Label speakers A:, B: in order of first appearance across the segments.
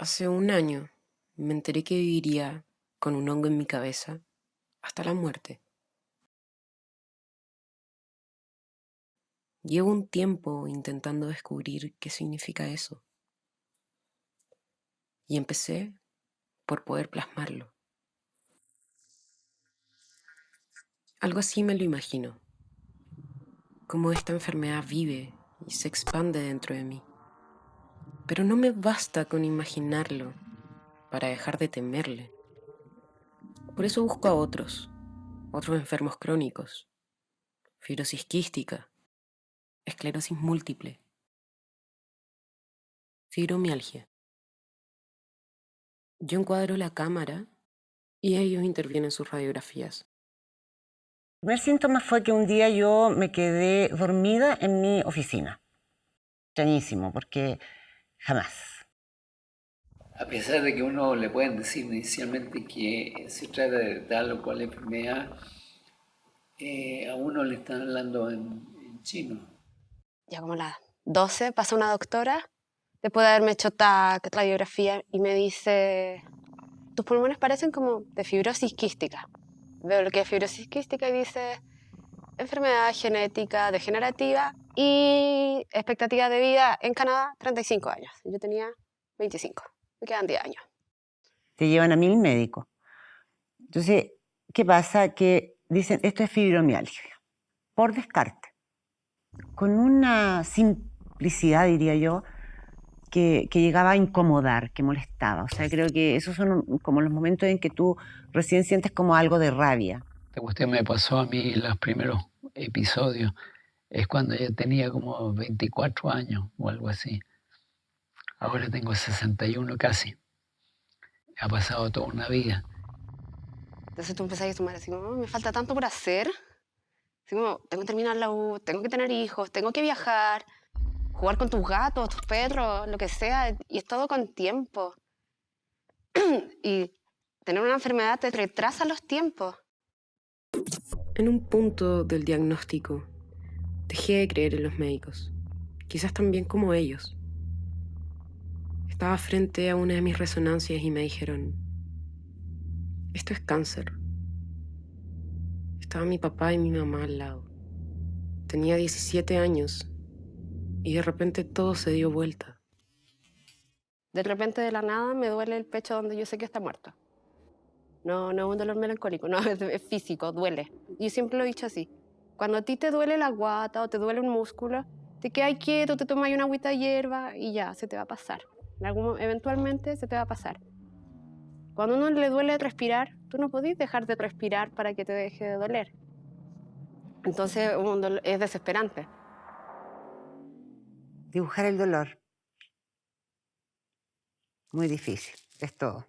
A: Hace un año me enteré que viviría con un hongo en mi cabeza hasta la muerte. Llevo un tiempo intentando descubrir qué significa eso y empecé por poder plasmarlo. Algo así me lo imagino, cómo esta enfermedad vive y se expande dentro de mí. Pero no me basta con imaginarlo para dejar de temerle. Por eso busco a otros enfermos crónicos, fibrosis quística, esclerosis múltiple, fibromialgia. Yo encuadro la cámara y ellos intervienen en sus radiografías.
B: El primer síntoma fue que un día yo me quedé dormida en mi oficina. Extrañísimo, porque jamás.
C: A pesar de que uno le pueden decir inicialmente que se trata de tal o cual enfermedad, a uno le están hablando en chino.
D: Ya como las 12 pasa una doctora, después de haberme hecho TAC, radiografía, y me dice, tus pulmones parecen como de fibrosis quística. Veo lo que es fibrosis quística y dice, enfermedad genética degenerativa y expectativa de vida en Canadá, 35 años. Yo tenía 25, me quedan 10 años.
B: Te llevan a 1000 médicos. Entonces, ¿qué pasa? Que dicen, esto es fibromialgia, por descarte. Con una simplicidad, diría yo, que llegaba a incomodar, que molestaba. O sea, creo que esos son como los momentos en que tú recién sientes como algo de rabia.
C: Esta cuestión me pasó a mí en los primeros episodios. Es cuando yo tenía como 24 años o algo así. Ahora tengo 61 casi. Ha pasado toda una vida.
D: Entonces tú empezás a tomar así como, me falta tanto por hacer. Así como, tengo que terminar la U, tengo que tener hijos, tengo que viajar, jugar con tus gatos, tus perros, lo que sea, y es todo con tiempo. Y tener una enfermedad te retrasa los tiempos.
A: En un punto del diagnóstico, dejé de creer en los médicos, quizás también como ellos. Estaba frente a una de mis resonancias y me dijeron, esto es cáncer. Estaba mi papá y mi mamá al lado. Tenía 17 años y de repente todo se dio vuelta.
D: De repente, de la nada, me duele el pecho donde yo sé que está muerto. No, no es un dolor melancólico, no, es físico, duele. Yo siempre lo he dicho así. Cuando a ti te duele la guata o te duele un músculo, te quedas quieto, te tomas una agüita de hierba y ya, se te va a pasar. Eventualmente se te va a pasar. Cuando a uno le duele respirar, tú no podés dejar de respirar para que te deje de doler. Entonces es desesperante.
B: Dibujar el dolor. Muy difícil, es todo.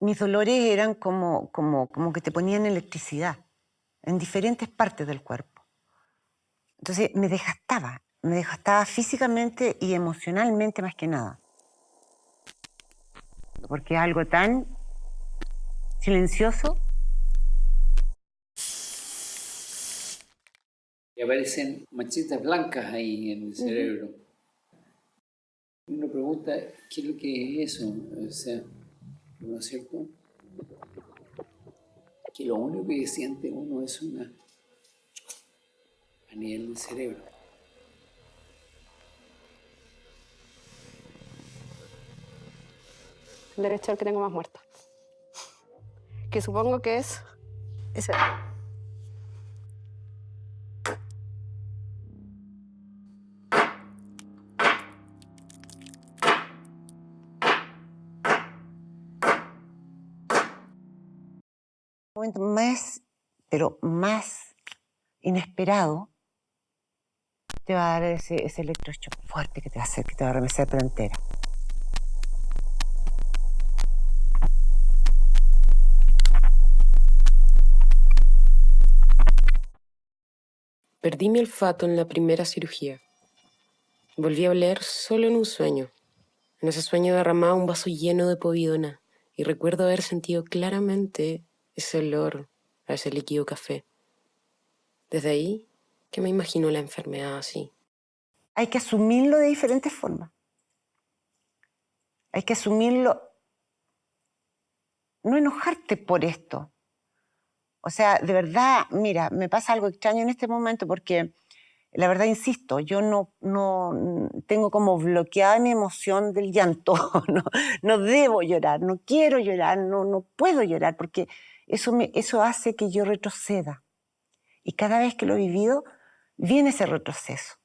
B: Mis dolores eran como que te ponían electricidad en diferentes partes del cuerpo. Entonces me desgastaba físicamente y emocionalmente más que nada. Porque es algo tan silencioso.
C: Y aparecen manchitas blancas ahí en el cerebro. Uno pregunta, ¿qué es lo que es eso? O sea, ¿no es cierto? Que lo único que siente uno es a nivel del cerebro.
D: El derecho al que tengo más muertos. Que supongo que es ese.
B: El momento más, pero más inesperado, te va a dar ese electroshock fuerte que te va a hacer, que te va a remecer por entera.
A: Perdí mi olfato en la primera cirugía. Volví a oler solo en un sueño. En ese sueño derramaba un vaso lleno de povidona y recuerdo haber sentido claramente ese olor a ese líquido café. Desde ahí que me imagino la enfermedad así.
B: hay que asumirlo de diferentes formas. Hay que asumirlo, no enojarte por esto. O sea, de verdad, mira, me pasa algo extraño en este momento porque la verdad, insisto, yo no tengo como bloqueada mi emoción del llanto. No debo llorar, no quiero llorar, no puedo llorar porque eso hace que yo retroceda. Y cada vez que lo he vivido, viene ese retroceso.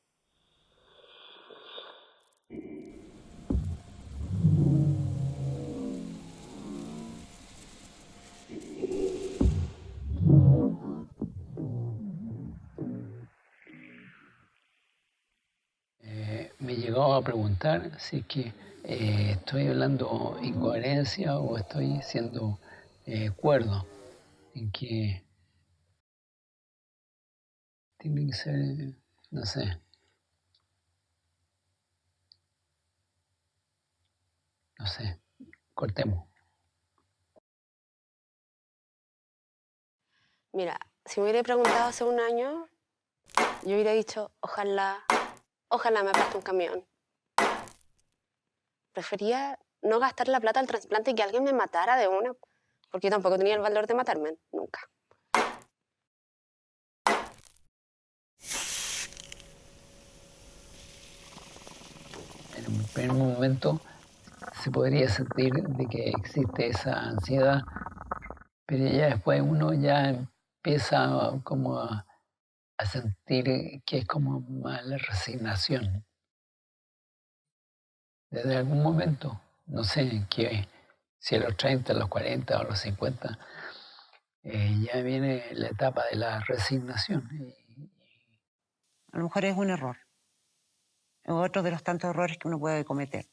C: Me llegó a preguntar si es que estoy hablando incoherencia o estoy siendo cuerdo, en que tiene que ser, no sé, cortemos.
D: Mira, si me hubiera preguntado hace un año, yo hubiera dicho, ojalá me aplaste un camión. Prefería no gastar la plata al trasplante y que alguien me matara de una, porque yo tampoco tenía el valor de matarme, nunca.
C: En un primer momento se podría sentir de que existe esa ansiedad, pero ya después uno ya empieza como a sentir que es como más la resignación. Desde algún momento, no sé que si a los 30, a los 40 o a los 50, ya viene la etapa de la resignación.
B: A lo mejor es un error. Es otro de los tantos errores que uno puede cometer.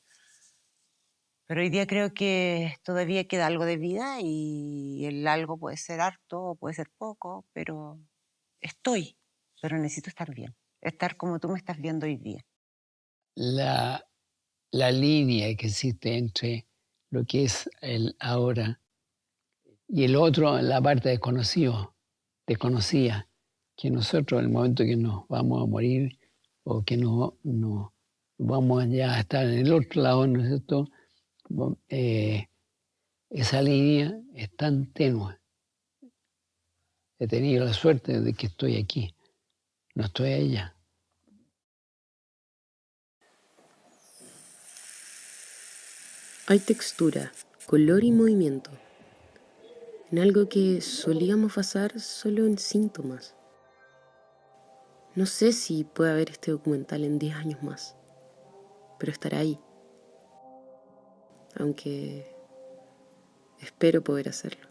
B: Pero hoy día creo que todavía queda algo de vida y el algo puede ser harto o puede ser poco, pero pero necesito estar bien, estar como tú me estás viendo hoy día.
C: La línea que existe entre lo que es el ahora y el otro, la parte desconocida, que nosotros en el momento que nos vamos a morir o que no vamos ya a estar en el otro lado, ¿no es cierto? Esa línea es tan tenue. He tenido la suerte de que estoy aquí, no estoy allá.
A: Hay textura, color y movimiento en algo que solíamos basar solo en síntomas. No sé si puede haber este documental en 10 años más, pero estará ahí. Aunque espero poder hacerlo.